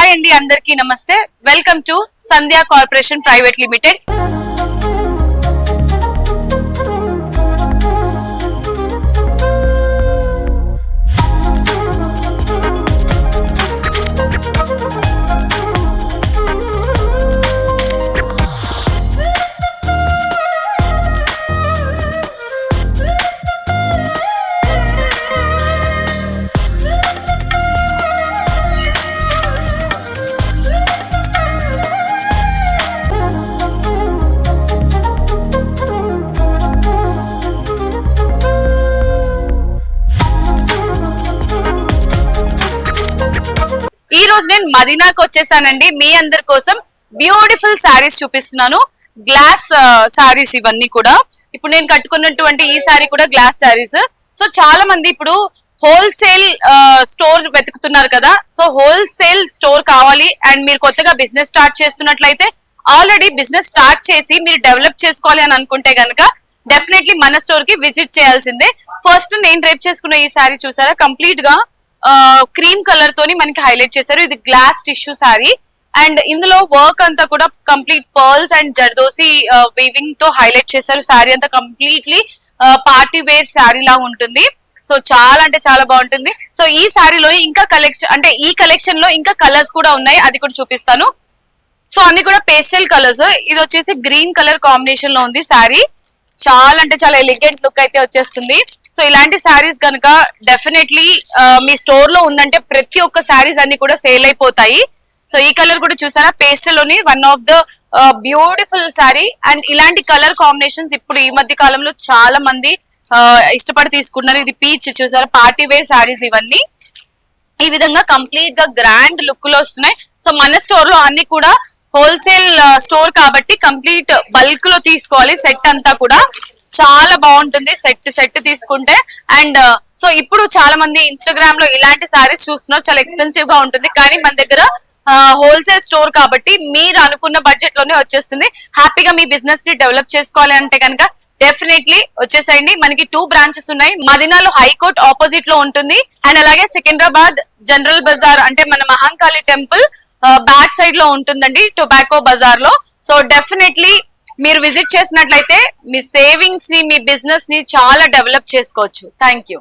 Hi అండి, అందరికీ నమస్తే. Welcome to Sandhya corporation private limited. ఈ రోజు నేను మదీనాకు వచ్చేసానండి. మీ అందరి కోసం బ్యూటిఫుల్ శారీస్ చూపిస్తున్నాను. గ్లాస్ శారీస్ ఇవన్నీ కూడా. ఇప్పుడు నేను కట్టుకున్నటువంటి ఈ శారీ కూడా గ్లాస్ శారీస్. సో చాలా మంది ఇప్పుడు హోల్సేల్ స్టోర్ వెతుకుతున్నారు కదా. సో హోల్సేల్ స్టోర్ కావాలి అండ్ మీరు కొత్తగా బిజినెస్ స్టార్ట్ చేస్తున్నట్లయితే, ఆల్రెడీ బిజినెస్ స్టార్ట్ చేసి మీరు డెవలప్ చేసుకోవాలి అని అనుకుంటే గనక డెఫినెట్లీ మన స్టోర్ కి విజిట్ చేయాల్సిందే. ఫస్ట్ నేను రేప్ చేసుకున్న ఈ శారీ చూసారా, కంప్లీట్ గా క్రీమ్ కలర్ తోని మనకి హైలైట్ చేశారు. ఇది గ్లాస్ టిష్యూ శారీ అండ్ ఇందులో వర్క్ అంతా కూడా complete pearls and zardozi weaving తో హైలైట్ చేశారు. శారీ అంతా కంప్లీట్లీ పార్టీ వేర్ శారీ లా ఉంటుంది. సో చాలా అంటే చాలా బాగుంటుంది. సో ఈ శారీలో ఇంకా కలెక్షన్ అంటే ఈ కలెక్షన్ లో ఇంకా కలర్స్ కూడా ఉన్నాయి, అది కూడా చూపిస్తాను. సో అన్ని కూడా పేస్టల్ కలర్స్. ఇది వచ్చేసి గ్రీన్ కలర్ కాంబినేషన్ లో ఉంది శారీ. చాలా అంటే చాలా ఎలిగెంట్ లుక్ అయితే వచ్చేస్తుంది. సో ఇలాంటి శారీస్ కనుక డెఫినెట్లీ మీ స్టోర్ లో ఉందంటే ప్రతి ఒక్క శారీస్ అన్ని కూడా సేల్ అయిపోతాయి. సో ఈ కలర్ కూడా చూసారా, పేస్టల్ లోని one of the beautiful sari. And ఇలాంటి కలర్ కాంబినేషన్స్ ఇప్పుడు ఈ మధ్య కాలంలో చాలా మంది ఇష్టపడి తీసుకుంటున్నారు. ఇది పీచ్ చూసారా, పార్టీ వేర్ శారీస్ ఇవన్నీ ఈ విధంగా కంప్లీట్ గా గ్రాండ్ లుక్ లో వస్తున్నాయి. సో మన స్టోర్ లో అన్ని కూడా హోల్సేల్ స్టోర్ కాబట్టి కంప్లీట్ బల్క్ లో తీసుకోవాలి. సెట్ అంతా కూడా చాలా బాగుంటుంది సెట్ తీసుకుంటే. అండ్ సో ఇప్పుడు చాలా మంది ఇన్స్టాగ్రామ్ లో ఇలాంటి శారీస్ చూస్తున్నారు. చాలా ఎక్స్పెన్సివ్ గా ఉంటుంది, కానీ మన దగ్గర హోల్సేల్ స్టోర్ కాబట్టి మీరు అనుకున్న బడ్జెట్ లోనే వచ్చేస్తుంది. హ్యాపీగా మీ బిజినెస్ ని డెవలప్ చేసుకోవాలి అంటే కనుక డెఫినెట్లీ వచ్చేసేయండి. మనకి 2 బ్రాంచెస్ ఉన్నాయి. మదీనాలో హైకోర్ట్ ఆపోజిట్ లో ఉంటుంది అండ్ అలాగే సికింద్రాబాద్ జనరల్ బజార్ అంటే మన మహంకాళి టెంపుల్ బ్యాక్ సైడ్ లో ఉంటుందండి, టొబాకో బజార్ లో. సో డెఫినెట్లీ మీరు విజిట్ చేసినట్లయితే మీ సేవింగ్స్ ని, మీ బిజినెస్ ని చాలా డెవలప్ చేసుకోవచ్చు. Thank you.